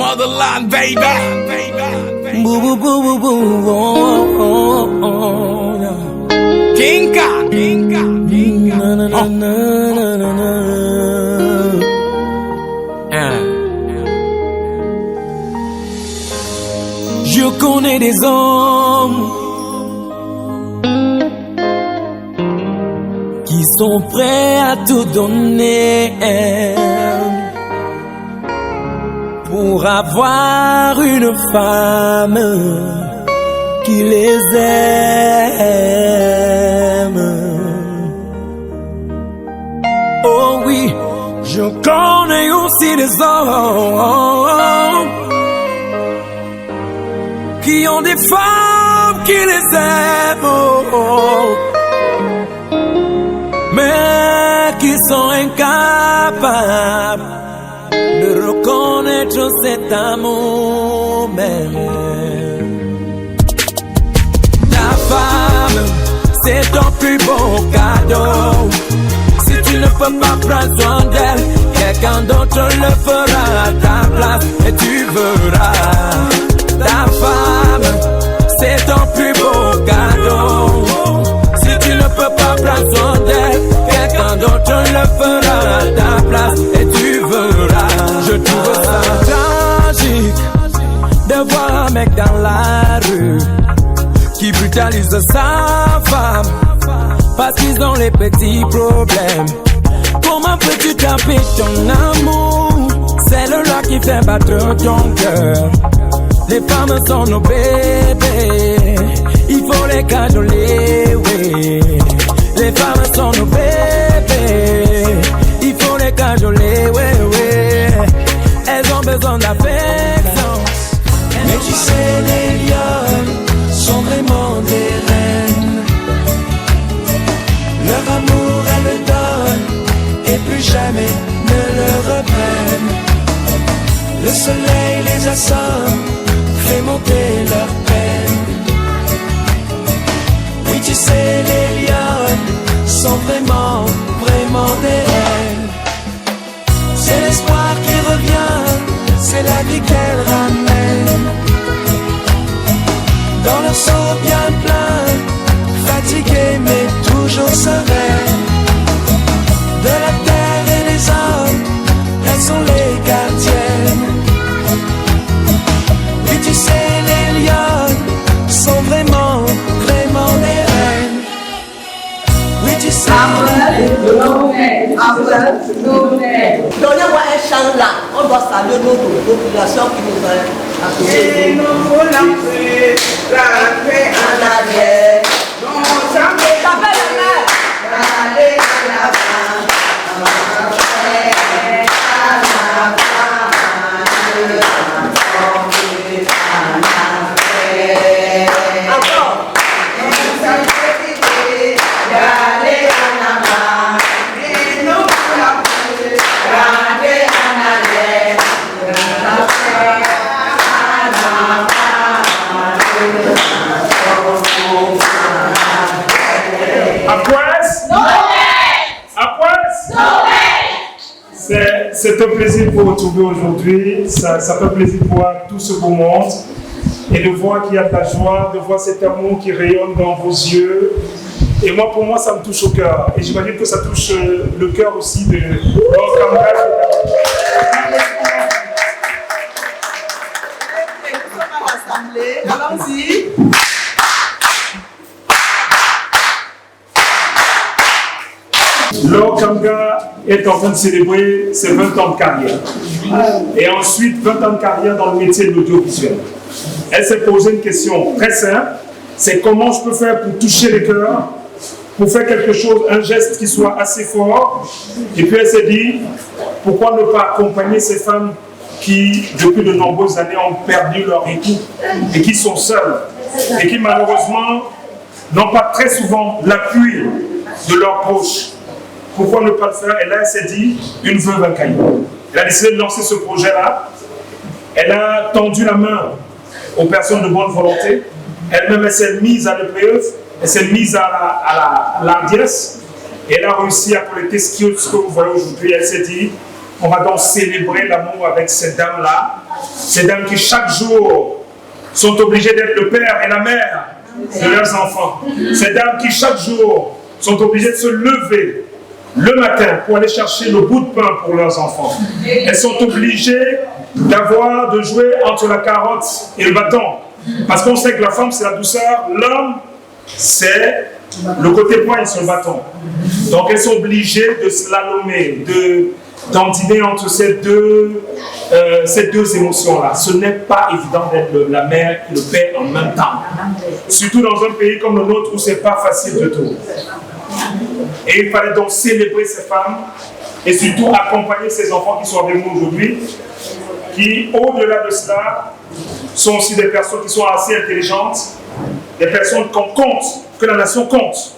motherland, baby. Boo boo boo boo boo. Oh, oh, oh. Kinka, kinka, kinka. Na na na na na na. Je connais des hommes qui sont prêts à tout donner pour avoir une femme qui les aime. Oh oui, je connais aussi des hommes qui ont des femmes qui les aiment, mais qui sont incapables de reconnaître cet amour même. Ta femme, c'est ton plus beau cadeau. Si tu ne peux pas prendre soin d'elle, quelqu'un d'autre le fera à ta place et tu verras. Ta femme, c'est ton plus beau cadeau. Si tu ne peux pas prendre soin d'elle, quelqu'un d'autre le fera à ta place et tu verras. Je trouve ça tragique de voir un mec dans la rue qui brutalise sa femme parce qu'ils ont les petits problèmes. Comment peux-tu taper ton amour? C'est le là qui fait battre ton cœur. Les femmes sont nos bébés, il faut les cajoler, oui. Les femmes sont nos bébés, il faut les cajoler, oui, oui. Elles ont besoin d'affection. Mais tu sais, les lionnes sont vraiment des reines. Leur amour, elles le donnent et plus jamais ne le reprennent. Le soleil les assomme, fait monter leur peine. Oui, tu sais, les lionnes sont vraiment, vraiment des reines. C'est l'espoir qui revient, c'est la vie qu'elles ramènent. Dans leur seau bien plein, fatiguées mais toujours sereines. De la terre et des hommes, elles sont les gardiennes. Oui, tu sais, les lionnes sont vraiment, vraiment des reines. Oui, tu sais. Donnez-moi un chant là. On doit saluer notre population qui nous a accueillis. Et nous voulons la paix en arrière. Tapez la main. Allez à la fin. C'est un plaisir de vous retrouver aujourd'hui. Ça fait plaisir de voir tout ce beau monde et de voir qu'il y a de la joie, de voir cet amour qui rayonne dans vos yeux. Et moi, pour moi, ça me touche au cœur. Et j'imagine que ça touche le cœur aussi de nos camarades. Allons-y. Laure Kanga est en train de célébrer ses 20 ans de carrière. Et ensuite, 20 ans de carrière dans le métier de l'audiovisuel. Elle s'est posé une question très simple, c'est comment je peux faire pour toucher les cœurs, pour faire quelque chose, un geste qui soit assez fort. Et puis elle s'est dit, pourquoi ne pas accompagner ces femmes qui, depuis de nombreuses années, ont perdu leur époux et qui sont seules et qui malheureusement n'ont pas très souvent l'appui de leurs proches. Pourquoi ne pas le faire? Et là, elle s'est dit, une veuve, un caillou. Elle a décidé de lancer ce projet-là. Elle a tendu la main aux personnes de bonne volonté. Elle-même, elle s'est mise à l'épreuve. Elle s'est mise à la hardiesse. Et elle a réussi à collecter ce que vous voyez aujourd'hui. Elle s'est dit, On va donc célébrer l'amour avec ces dames-là. Ces dames qui chaque jour sont obligées d'être le père et la mère de leurs enfants. Ces dames qui chaque jour sont obligées de se lever le matin pour aller chercher le bout de pain pour leurs enfants. Elles sont obligées de jouer entre la carotte et le bâton. Parce qu'on sait que la femme c'est la douceur, l'homme c'est le côté poigne sur le bâton. Donc elles sont obligées de slalomer, d'endiner entre ces deux émotions-là. Ce n'est pas évident d'être la mère et le père en même temps. Surtout dans un pays comme le nôtre où ce n'est pas facile du tout. Et il fallait donc célébrer ces femmes et surtout accompagner ces enfants qui sont avec nous aujourd'hui, qui, au-delà de cela, sont aussi des personnes qui sont assez intelligentes, des personnes qu'on compte, que la nation compte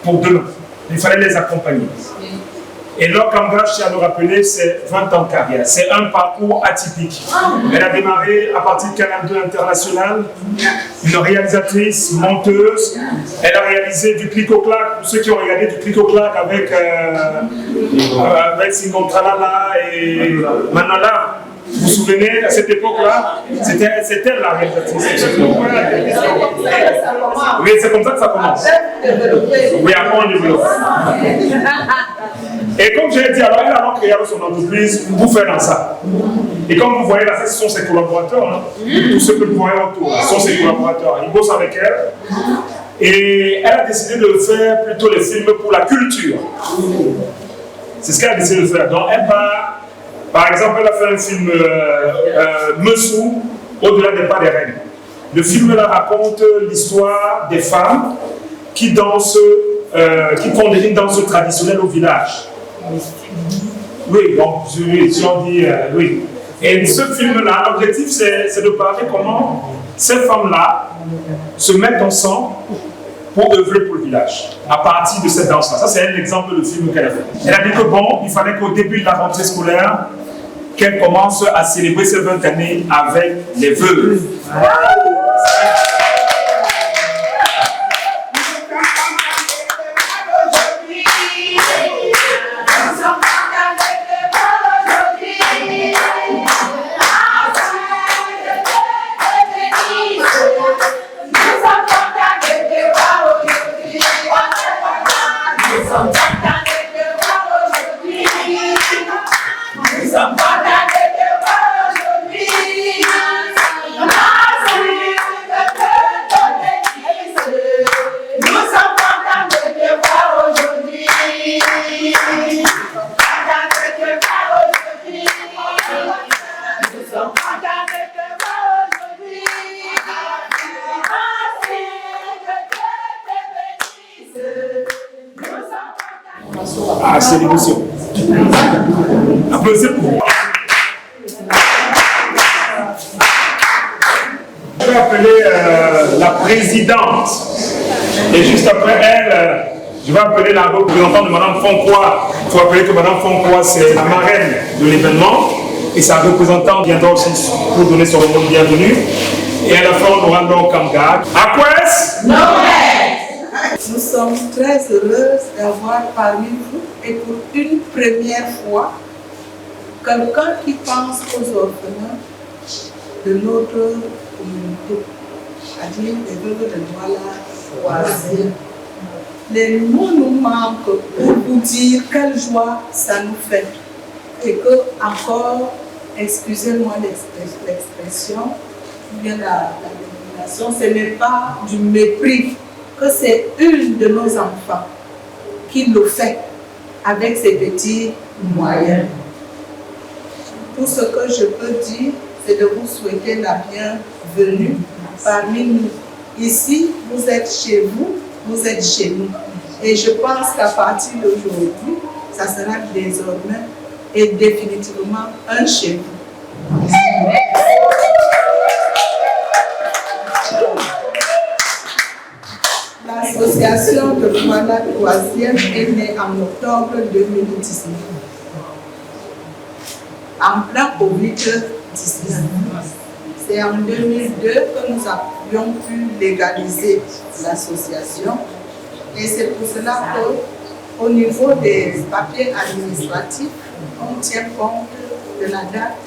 pour demain. Il fallait les accompagner. Et Laure Kanga, je tiens à nous rappeler, c'est 20 ans de carrière. C'est un parcours atypique. Elle a démarré à partir de Canal 2 International, une réalisatrice, monteuse. Elle a réalisé du clic-au-clac, pour ceux qui ont regardé du clic-au-clac avec Singon Tralala et Manala. Vous vous souvenez, à cette époque-là, c'était elle la réalisatrice. Oui, c'est comme ça que ça commence. Oui, après on développe. Et comme j'ai dit, alors elle a créé son entreprise pour faire dans ça. Et comme vous voyez là, ce sont ses collaborateurs. Hein. Tous ceux que vous voyez autour, ce sont ses collaborateurs. Ils bossent avec elle. Et elle a décidé de faire plutôt les films pour la culture. C'est ce qu'elle a décidé de faire. Donc elle va, par exemple, elle a fait un film Messou, au-delà des pas des reines. Le film là raconte l'histoire des femmes qui dansent, qui font une danse traditionnelle au village. Oui, donc si on dit oui. Et ce film-là, l'objectif c'est de parler comment ces femmes-là se mettent ensemble pour œuvrer pour le village, à partir de cette danse-là. Ça, c'est un exemple de film qu'elle a fait. Elle a dit que bon, il fallait qu'au début de la rentrée scolaire, qu'elle commence à célébrer ses 20 années avec les veuves. Ah, c'est l'émotion. Applaudissez pour moi. Je vais appeler la présidente. Et juste après elle, je vais appeler la représentante de Mme Foncois. Il faut appeler que Mme Foncois, c'est la marraine de l'événement. Et sa représentante viendra aussi pour donner son mot de bienvenue. Et à la fin, on aura Laure Kanga. Aquès? Nous sommes très heureuses d'avoir parmi vous et pour une première fois quelqu'un qui pense aux orphelins de notre communauté, c'est-à-dire les veuves de Douala, Oisille. Les mots nous manquent pour vous dire quelle joie ça nous fait et que encore, excusez-moi l'expression, bien la dénomination, ce n'est pas du mépris, que c'est une de nos enfants qui le fait avec ses petits moyens. Tout ce que je peux dire, c'est de vous souhaiter la bienvenue parmi nous. Ici, vous êtes chez vous, vous êtes chez nous. Et je pense qu'à partir d'aujourd'hui, ça sera désormais et définitivement un chez vous. L'association de Douala Troisième est née en octobre 2019, en plein Covid-19. C'est en 2002 que nous avions pu légaliser l'association et c'est pour cela qu'au niveau des papiers administratifs, on tient compte de la date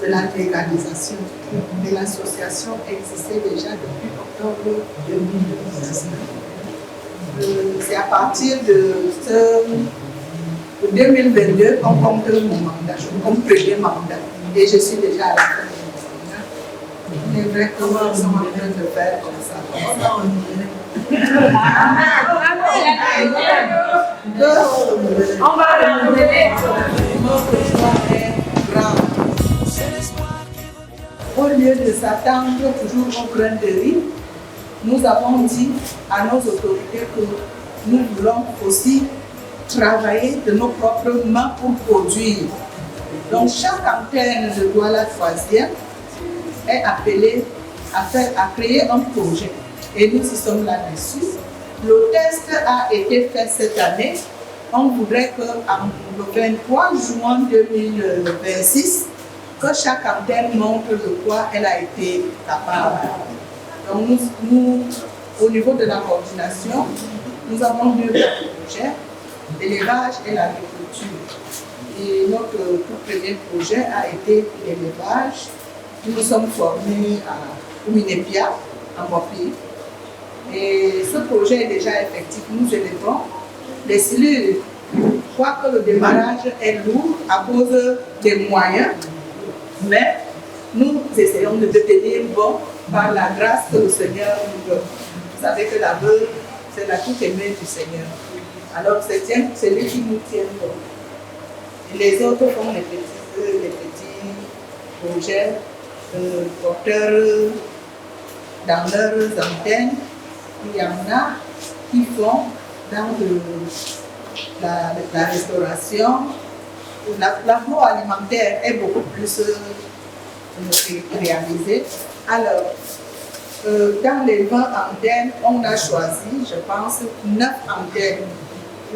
de la légalisation. Mais l'association existait déjà depuis octobre 2019. C'est à partir de 2022 qu'on compte mon mandat, mon premier mandat. Et je suis déjà à la fin de mon mandat. Il est vrai que nous sommes en train de faire comme ça. On va le Au lieu de s'attendre toujours au grain de riz, nous avons dit à nos autorités que nous voulons aussi travailler de nos propres mains pour produire. Donc chaque antenne de Douala 3e est appelée à créer un projet. Et nous y sommes là-dessus. Le test a été fait cette année. On voudrait que le 23 juin 2026, que chaque antenne montre de quoi elle a été capable. Donc nous, au niveau de la coordination, nous avons deux projets, l'élevage et l'agriculture. Et notre tout premier projet a été l'élevage. Nous sommes formés à Minepia, en Bopi. Et ce projet est déjà effectif. Nous élevons les cellules. Je crois que le démarrage est lourd à cause des moyens, mais nous essayons de tenir bon par la grâce que le Seigneur nous donne. Vous savez que la veuve, c'est la toute aimée du Seigneur. Alors c'est lui qui nous tient bon. Et les autres font les petits projets porteurs dans leurs antennes. Il y en a qui font dans la restauration. L'agroalimentaire est beaucoup plus réalisé. Alors, dans les 20 antennes, on a choisi, je pense, 9 antennes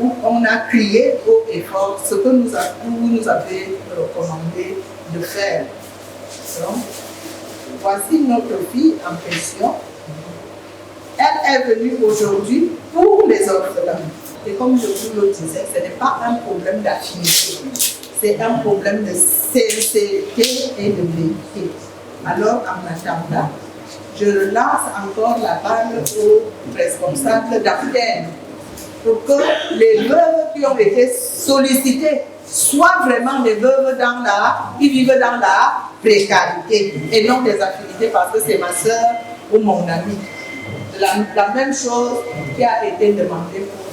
où on a crié haut et fort ce que vous nous avez recommandé de faire. Donc, voici notre fille en question. Elle est venue aujourd'hui pour les orphelins. Et comme je vous le disais, ce n'est pas un problème d'affinité, c'est un problème de sincérité et de vérité. Alors, en attendant, je lance encore la balle aux responsables d'antenne pour que les veuves qui ont été sollicitées soient vraiment des veuves qui vivent dans la précarité et non des affinités parce que c'est ma soeur ou mon ami. La même chose qui a été demandée pour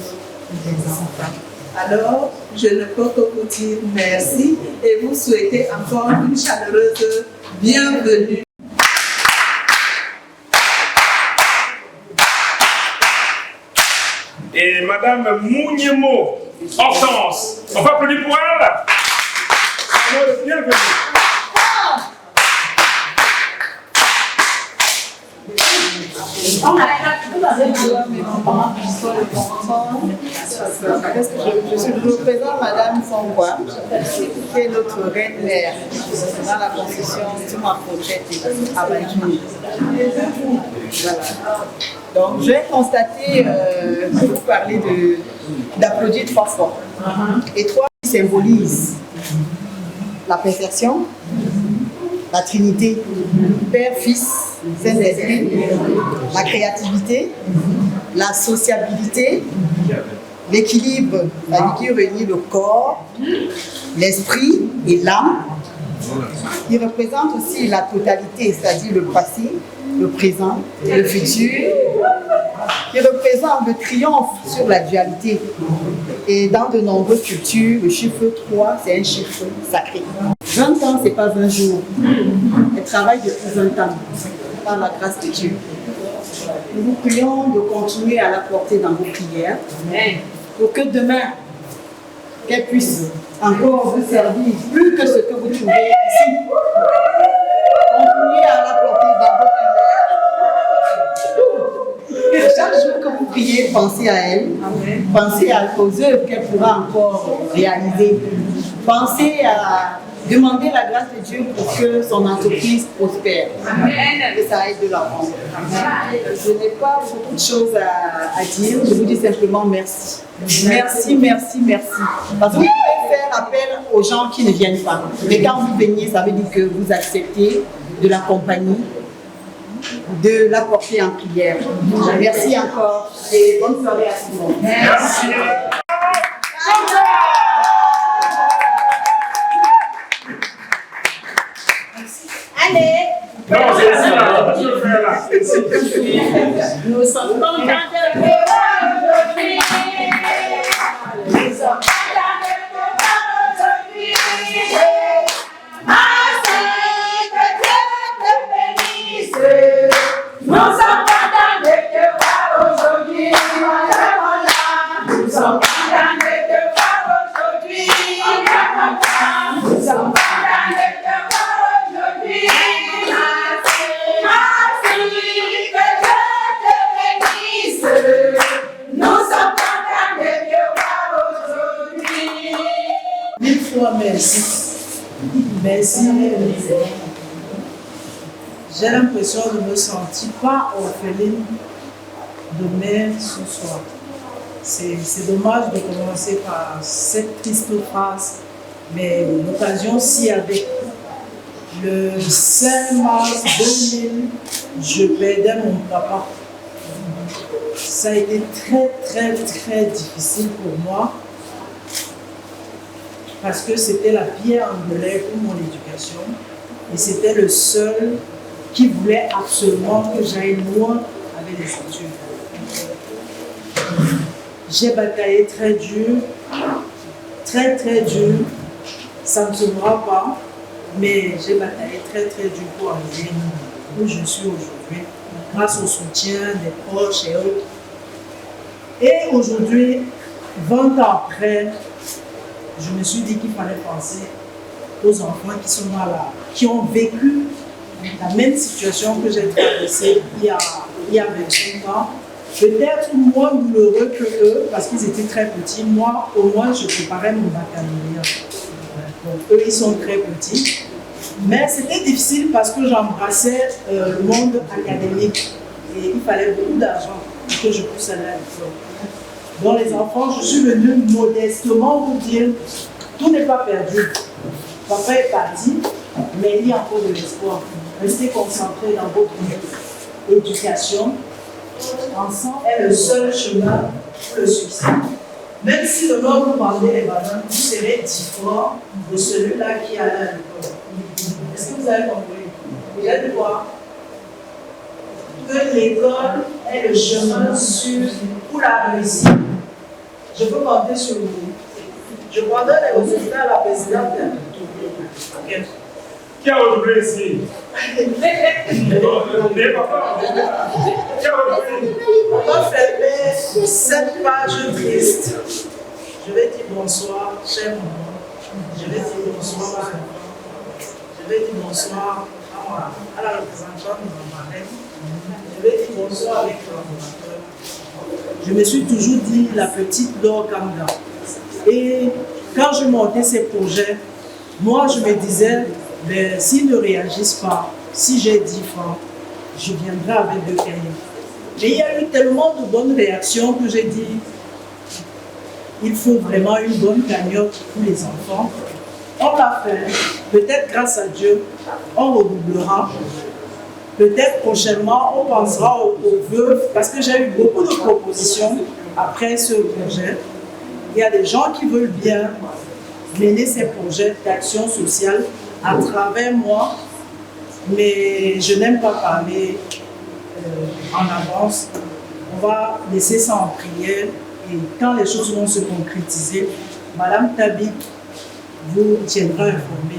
les enfants. Alors, je ne peux que vous dire merci et vous souhaiter encore une chaleureuse bienvenue. Et Madame Mouniemo Hortense, on va applaudir pour elle. Bienvenue. Je représente Madame Songwa, qui est notre reine-mère dans la concession de ma projet à Banjou. Voilà. Donc, j'ai constaté que vous parlez d'applaudir 3 fois. Et 3 symbolisent la perfection, la Trinité, Père, Fils, Saint-Esprit, la créativité, la sociabilité, l'équilibre, qui réunit le corps, l'esprit et l'âme. Il représente aussi la totalité, c'est-à-dire le passé, le présent, le futur. Il représente le triomphe sur la dualité. Et dans de nombreuses cultures, le chiffre 3, c'est un chiffre sacré. 20 ans, ce n'est pas 20 jours. Elle travaille depuis 20 ans, par la grâce de Dieu. Nous vous prions de continuer à la porter dans vos prières, pour que demain, qu'elle puisse encore vous servir plus que ce que vous trouvez ici. Continuez à la porter dans vos prières. Chaque jour que vous priez, pensez à elle. Pensez aux œuvres qu'elle pourra encore réaliser. Pensez à demander la grâce de Dieu pour que son entreprise prospère. Que ça aide de l'enfant. Je n'ai pas beaucoup de choses à dire. Je vous dis simplement merci. Merci, merci, merci. Parce que vous pouvez faire faire appel aux gens qui ne viennent pas. Mais quand vous venez, ça veut dire que vous acceptez de la compagnie, de la porter en prière. Merci encore et bonne soirée à tout le monde. Merci. Allez! Non, c'est ici là. Je veux faire là. C'est ici. Nous sommes contents de vous aujourd'hui. Nous sommes contents de vous aujourd'hui. Merci que Dieu te bénisse. Nous sommes contents de te voir aujourd'hui. Nous sommes contents de te voir aujourd'hui. Nous sommes contents de te voir aujourd'hui. Mille fois merci. Merci. J'ai l'impression de me sentir pas orpheline de mère ce soir. C'est dommage de commencer par cette triste phrase, mais l'occasion s'y avait. Le 5 mars 2000, je perdais mon papa. Ça a été très difficile pour moi parce que c'était la pierre angulaire pour mon éducation et c'était le seul qui voulait absolument que j'aille loin avec les études. J'ai bataillé très dur, très dur. Ça ne se voit pas, mais j'ai bataillé très dur pour arriver où je suis aujourd'hui, grâce au soutien des proches et autres. Et aujourd'hui, 20 ans après, je me suis dit qu'il fallait penser aux enfants qui sont là, qui ont vécu la même situation que j'ai traversée il y a 25 ans. Peut-être moins douloureux que eux, parce qu'ils étaient très petits. Moi, au moins, je préparais mon baccalauréat. Donc, eux, ils sont très petits. Mais c'était difficile parce que j'embrassais le monde académique. Et il fallait beaucoup d'argent pour que je puisse aller à l'école. Donc, les enfants, je suis venue modestement vous dire, tout n'est pas perdu. Papa est parti, mais il y a encore de l'espoir. Restez concentrés dans votre éducation. Ensemble est le seul chemin pour le succès. Même si le monde vous vendait les bananes, vous serez différent de celui-là qui allait à l'école. Est-ce que vous avez compris? Vous allez voir que l'école est le chemin sûr pour la réussite. Je peux compter sur vous. Je prendrai les résultats à la présidente. Okay. Qui a redoublé ici? On va fermer cette page triste. Je vais dire bonsoir, cher maman. Je vais dire bonsoir à enfants. Je vais dire bonsoir à la représentante de ma marraine. Je vais dire bonsoir avec l'ordinateur. Je me suis toujours dit la petite Laure Kanga. Et quand je montais ces projets, moi je me disais, ben, s'ils ne réagissent pas, si j'ai 10 francs, je viendrai avec 2 cahiers. Mais il y a eu tellement de bonnes réactions que j'ai dit, il faut vraiment une bonne cagnotte pour les enfants. On l'a fait. Peut-être grâce à Dieu, on redoublera. Peut-être prochainement, on pensera aux veuves, parce que j'ai eu beaucoup de propositions après ce projet. Il y a des gens qui veulent bien mener ces projets d'action sociale à travers moi, mais je n'aime pas parler en avance. On va laisser ça en prière et quand les choses vont se concrétiser, Madame Tabi vous tiendra informé.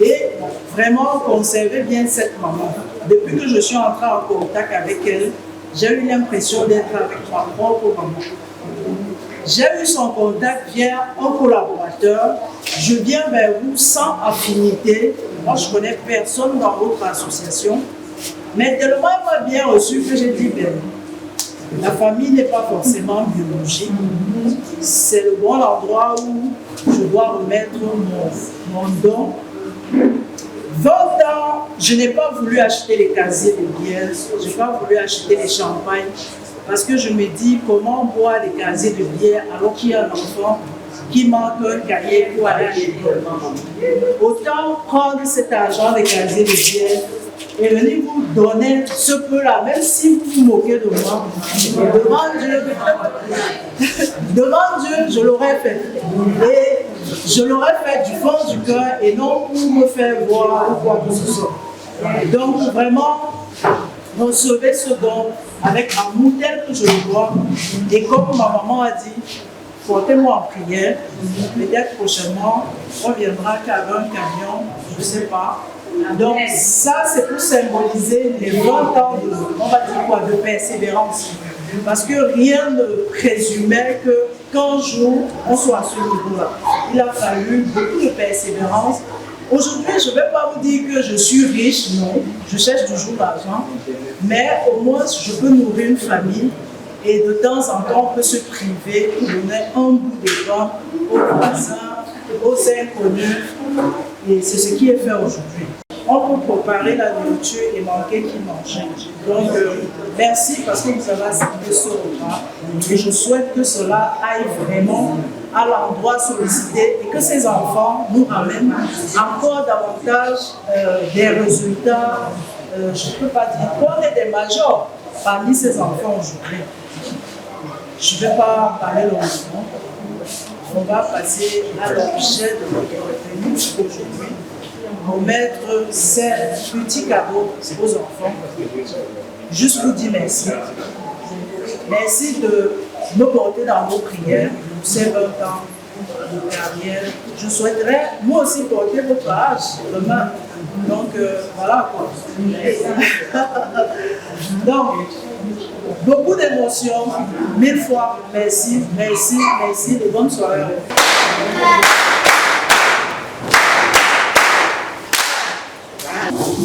Et vraiment conservez bien cette maman. Depuis que je suis entrée en contact avec elle, j'ai eu l'impression d'être avec ma propre maman. J'ai eu son contact via un collaborateur. Je viens vers vous sans affinité. Moi, je ne connais personne dans votre association. Mais tellement elle m'a bien reçu que j'ai dit, ben, la famille n'est pas forcément biologique. C'est le bon endroit où je dois remettre mon don. 20 ans, je n'ai pas voulu acheter les casiers de bière, je n'ai pas voulu acheter les champagnes, parce que je me dis comment boire des casiers de bière alors qu'il y a un enfant qui manque un cahier pour aller à l'école. Autant prendre cet argent des casiers de bière et venir vous donner ce peu-là, même si vous vous moquez de moi. Devant Dieu, je l'aurais fait. Et je l'aurais fait du fond du cœur et non pour me faire voir ou quoi que ce soit. Donc vraiment, recevez ce don avec amour tel que je le vois. Et comme ma maman a dit, portez-moi en prière. Peut-être prochainement, on viendra qu'avec un camion, je ne sais pas. Donc ça, c'est pour symboliser les 20 ans de, on va dire quoi, de persévérance. Parce que rien ne présumait que qu'un jour, on soit à ce niveau-là. Il a fallu beaucoup de persévérance. Aujourd'hui, je ne vais pas vous dire que je suis riche, non. Je cherche toujours l'argent. Mais au moins, je peux nourrir une famille. Et de temps en temps, on peut se priver pour donner un bout de pain aux voisins, aux inconnus. Et c'est ce qui est fait aujourd'hui. On peut préparer la nourriture et manquer qui mange. Donc, merci parce que vous avez accepté ce repas. Et je souhaite que cela aille vraiment à l'endroit sollicité et que ces enfants nous ramènent encore davantage des résultats, je ne peux pas dire qu'on est des majors parmi ces enfants aujourd'hui. Je ne vais pas parler longuement. On va passer à l'objet de notre retenue aujourd'hui. Remettre ces petits cadeaux aux enfants. Juste vous dire merci. Merci de me porter dans vos prières pour ces 20 ans de carrière. Je souhaiterais moi aussi porter votre âge demain. Donc voilà quoi. Donc, beaucoup d'émotions, 1000 fois merci, merci, merci, de bonnes soirées.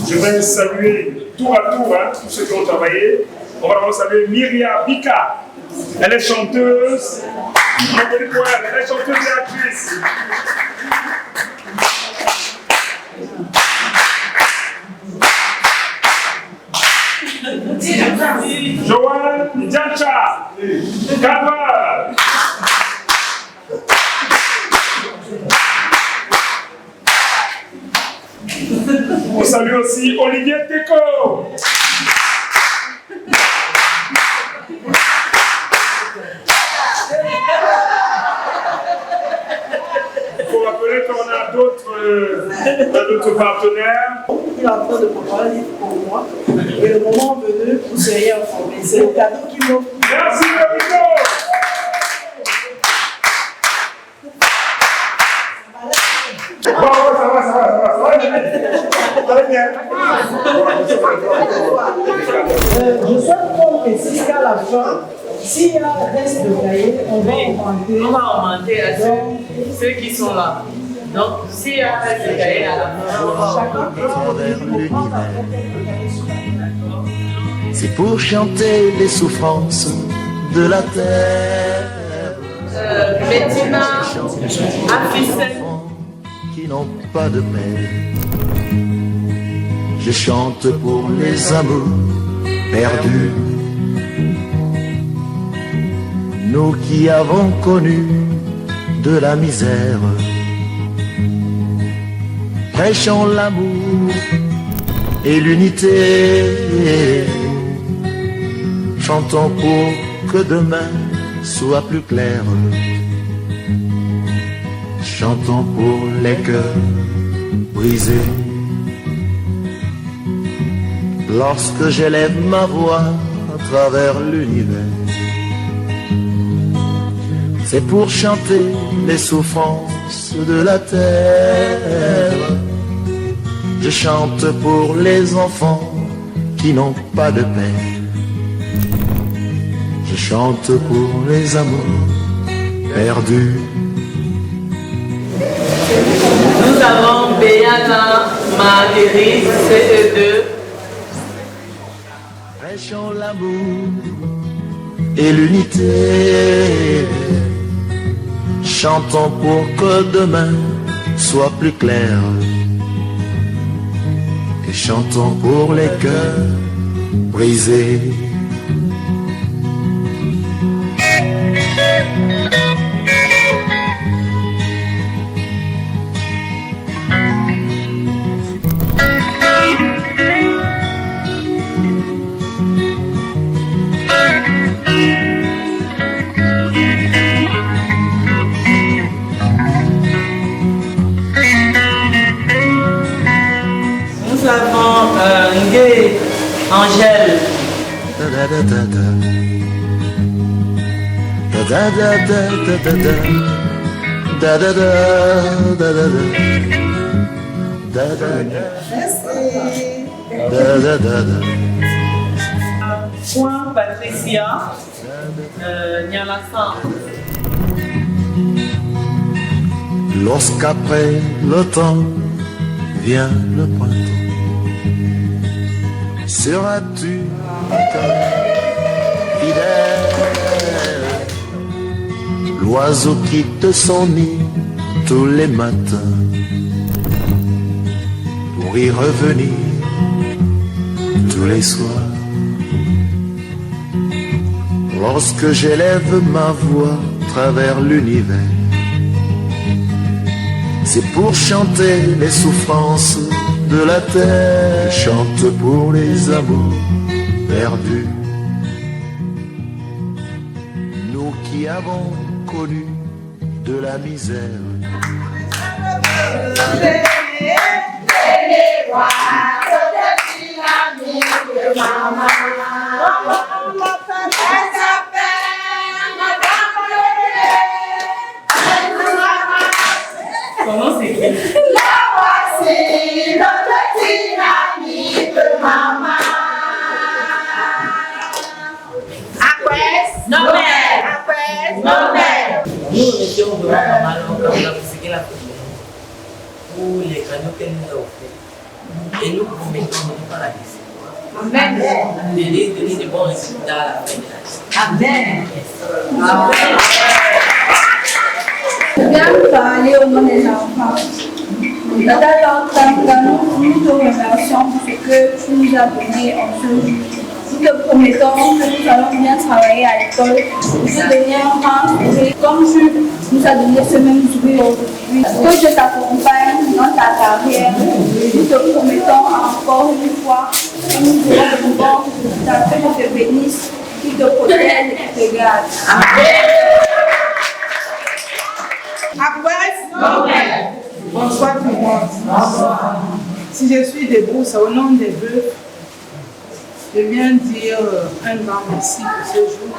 Je vais saluer tour à tour tous ceux qui ont travaillé. On va d'abord saluer Myria Bika. Elle est chanteuse. Elle est chanteuse et actrice. Joël Djancha. Gabal. On salue aussi Olivier Teco. Il faut rappeler qu'on a d'autres partenaires. Il est en train de préparer un livre pour moi. Et le moment venu, vous seriez informés. C'est le cadeau qu'il m'offre. Merci, Domino. Ça va bien. Je souhaite qu'on précise qu'à la fin, s'il y a un reste de cahier, on va augmenter. On va augmenter à ceux qui sont là. Donc, s'il y a un reste de cahier à la fin, on va augmenter. C'est pour chanter les souffrances de la terre. Bettina, Afissé. Qui n'ont pas de paix. Je chante pour les amours perdus. Nous qui avons connu de la misère. Prêchons l'amour et l'unité. Chantons pour que demain soit plus clair. Chantons pour les cœurs brisés. Lorsque j'élève ma voix à travers l'univers, c'est pour chanter les souffrances de la terre. Je chante pour les enfants qui n'ont pas de père. Je chante pour les amours perdus. Nous avons Béana Marguerite, CE2. Prêchons l'amour et l'unité. Chantons pour que demain soit plus clair. Et chantons pour les cœurs brisés. déléguée Angèle. Point Patricia Nialassan. Lorsqu'après le temps vient le printemps, seras-tu fidèle? L'oiseau quitte son nid tous les matins pour y revenir tous les soirs. Lorsque j'élève ma voix à travers l'univers, c'est pour chanter les souffrances de la terre. Je chante pour les amours perdus, nous qui avons connu de la misère. Comment c'est écrit? La voici, notre petite amie de maman. Après, non mais. Nous étions vraiment normalement quand on a possédé la prière pour les cadeaux qu'elle nous a offerts. Et nous promettons de ne pas la laisser. Amen. De lui donner de bons résultats à la fin de l'année. Amen. Je viens de parler au nom des enfants. Tata Tantana, nous te remercions pour ce que tu nous as donné en ce jour. Nous te promettons que nous allons bien travailler à l'école pour te donner un rang et comme tu nous as donné ce même jour aujourd'hui, que je t'accompagne dans ta carrière. Nous te promettons encore une fois que nous aurons de bons résultats, que je te bénisse, qui te protège et qui te garde. Après, bonsoir tout le monde. Si je suis debout, c'est au nom des deux. Je viens dire un grand merci pour ce jour,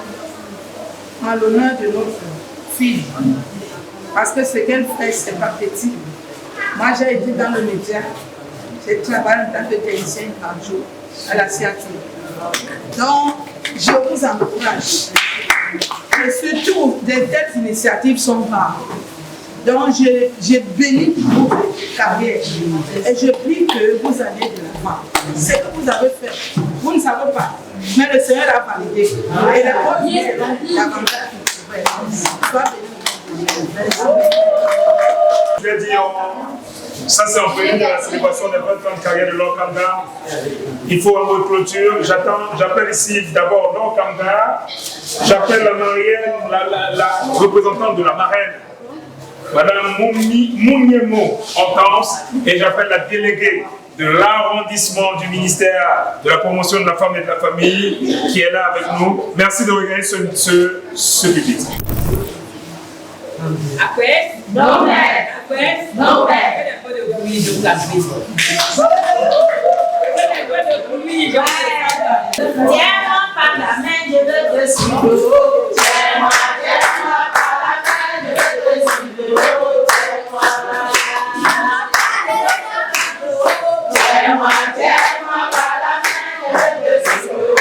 en l'honneur de notre fille. Parce que ce qu'elle fait, c'est pas petit. Moi, j'ai été dans le média. J'ai travaillé en tant que technicienne par jour à la sciatique. Donc, je vous encourage. Et surtout, de telles initiatives sont rares. Donc, j'ai béni votre carrière et je prie que vous allez de l'avant. Ce que vous avez fait, vous ne savez pas, mais le Seigneur a validé. Et les premiers, davantage que sois béni. Je vais dire, ça c'est en prélude de la célébration des 20 ans de carrière de Laure Kanda. Il faut un mot de clôture. J'appelle ici d'abord Laure Kanda. J'appelle la mariée, la représentante de la marraine, Madame Mouniemo Hortense, et j'appelle la déléguée de l'arrondissement du ministère de la promotion de la femme et de la famille qui est là avec nous. Merci de regarder ce public. Après, non mais. Après, non mais. Tiens-moi par la main, je veux te suivre. Tiens-moi par la main, je veux te suivre. Tiens-moi par la main, je veux te suivre.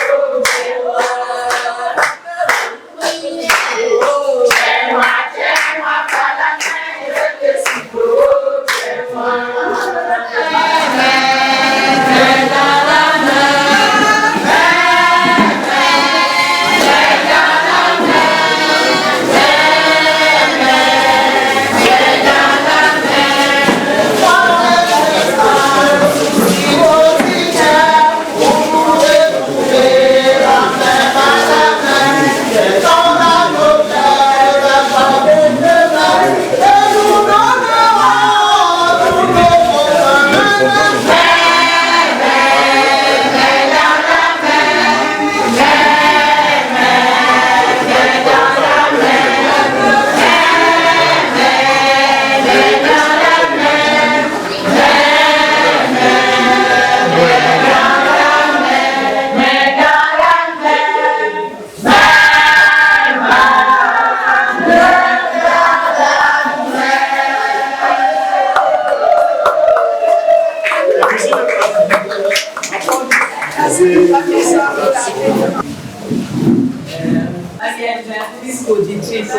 Auditrice,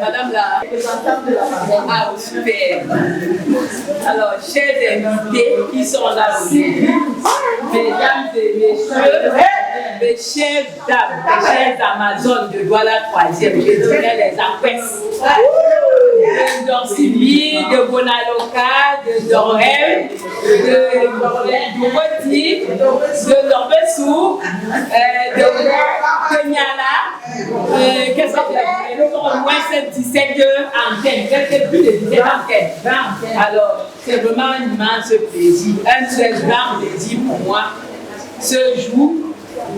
Madame la représentante de la famille. Ah, super. Alors, chers invités qui sont là aujourd'hui, mesdames et messieurs, mes chères dames, mes chères Amazones de Douala 3e, je dirais les Aquès, de Dorsivy, de Bonaloka, de Dorel, de Roti, de Dorbessou, de Niala, qu'est-ce qu'on fait? Nous avons au moins 17 antennes, quelques plus de 17 antennes. Alors, c'est vraiment un immense plaisir, un très grand plaisir pour moi, ce jour,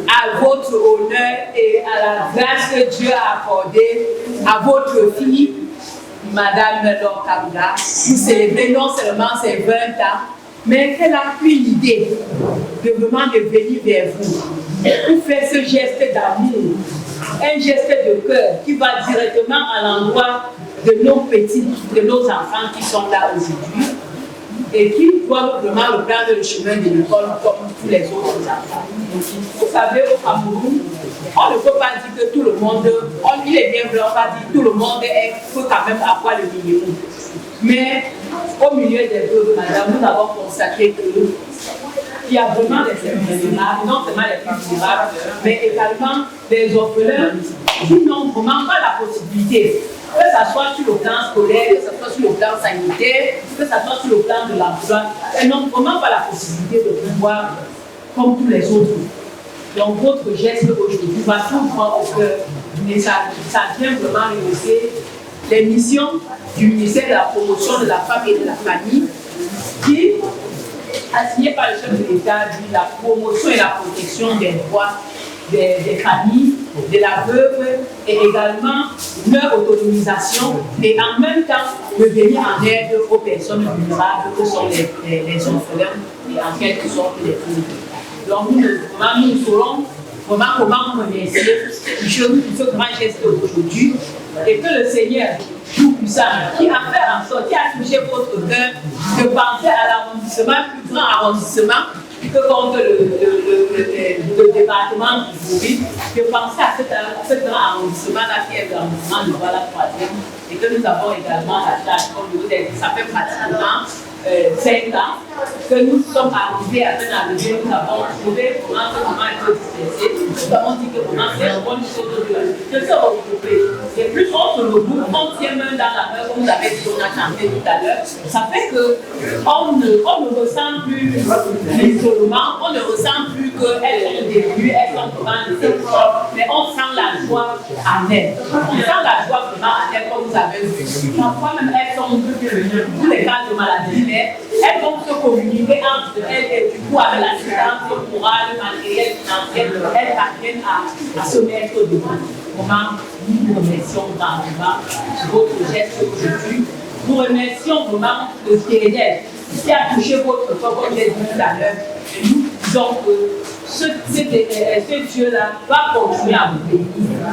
à votre honneur et à la grâce que Dieu a accordée à votre fille, Madame Laure Kabila, vous célébrez non seulement ses 20 ans, mais qu'elle a eu l'idée de vraiment de venir vers vous pour faire ce geste d'amour, un geste de cœur qui va directement à l'endroit de nos petits, de nos enfants qui sont là aujourd'hui et qui doivent vraiment reprendre le chemin de l'école comme tous les autres enfants. Vous savez, au Cameroun, on ne peut pas dire que tout le monde, il est bien vrai, on va dire que tout le monde peut quand même avoir le minimum. Mais au milieu des deux, madame, nous avons constaté qu'il y a vraiment des vulnérables, non seulement les plus vulnérables, mais également des orphelins qui n'ont vraiment pas la possibilité, que ce soit sur le plan scolaire, que ce soit sur le plan sanitaire, que ce soit sur le plan de l'emploi, elles n'ont vraiment pas la possibilité de pouvoir comme tous les autres. Donc votre geste aujourd'hui va tout droit au cœur, et ça vient vraiment rehausser les missions du ministère de la promotion de la femme et de la famille qui, assigné par le chef de l'État, dit la promotion et la protection des droits des familles, de la veuve et également leur autonomisation et en même temps de venir en aide aux personnes vulnérables que sont les orphelins et en quelque sorte les filles. Donc nous saurons vraiment comment remercier ce grand geste aujourd'hui et que le Seigneur Tout-Puissant qui a fait en sorte, qui a touché votre cœur de penser à l'arrondissement, plus grand arrondissement que contre le département du Bourg, de penser à ce grand arrondissement-là qui est l'arrondissement de Douala 3e et que nous avons également la charge, comme je vous ai dit, ça fait pratiquement 5 ans que nous sommes arrivés à peine arrivés, nous avons trouvé comment il faut dispenser, nous avons dit que comment c'est une bonne chose de se regrouper. Et plus on se regroupe, on tient main dans la main, comme vous avez dit, on a chanté tout à l'heure, ça fait qu'on ne ressent plus l'isolement, on ne ressent plus qu'elles sont débues, elles sont vraiment des mais on sent la joie en elles. On sent la joie vraiment en elles, comme vous avez vu. Parfois même elles sont tous les cas de maladie, mais elles vont se communiquer entre elles et du coup avec l'assistance morale, matérielle, financière, elles parviennent à se mettre devant. Comment nous remercions grandement votre geste aujourd'hui. Nous remercions vraiment le Seigneur qui a touché votre corps, comme j'ai dit tout à l'heure. Et nous disons que ce Dieu-là va continuer à vous bénir,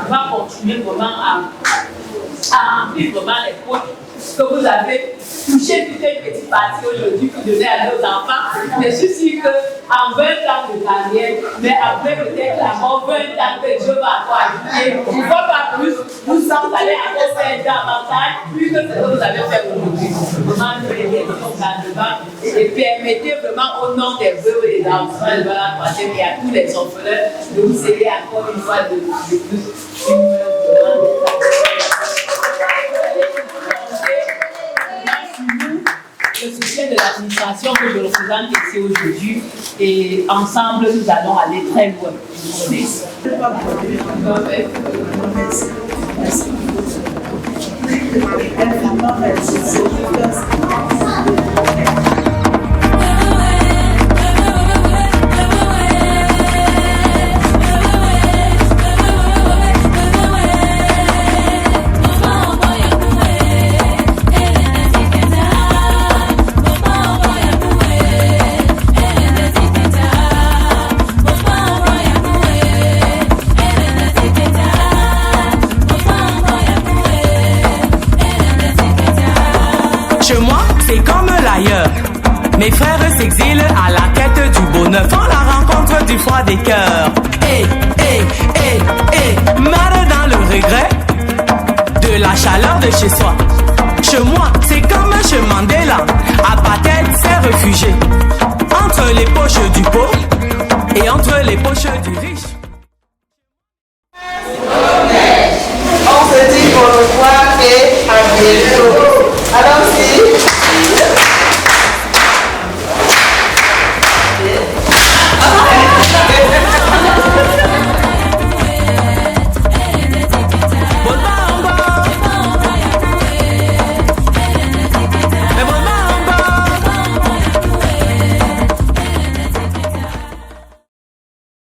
va continuer vraiment à remplir vraiment les poches que vous avez touché toute une petite partie aujourd'hui pour donner à nos enfants. Je suis sûre qu'en 20 ans de carrière, mais après peut-être encore 20 ans que Dieu va avoir ajouté, pourquoi pas plus, nous sommes allés encore faire davantage, plus que ce que vous avez fait aujourd'hui. Vraiment, nous aider nos gouvernements et permettez vraiment au nom des veuves et des enfants de la 3e et à tous les orphelins de vous aider encore une fois de plus. Le soutien de l'administration que je représente ici aujourd'hui et ensemble nous allons aller très loin. Je vous remercie. Merci. Mes frères s'exilent à la quête du bonheur, font la rencontre du froid des cœurs. Marre dans le regret de la chaleur de chez soi.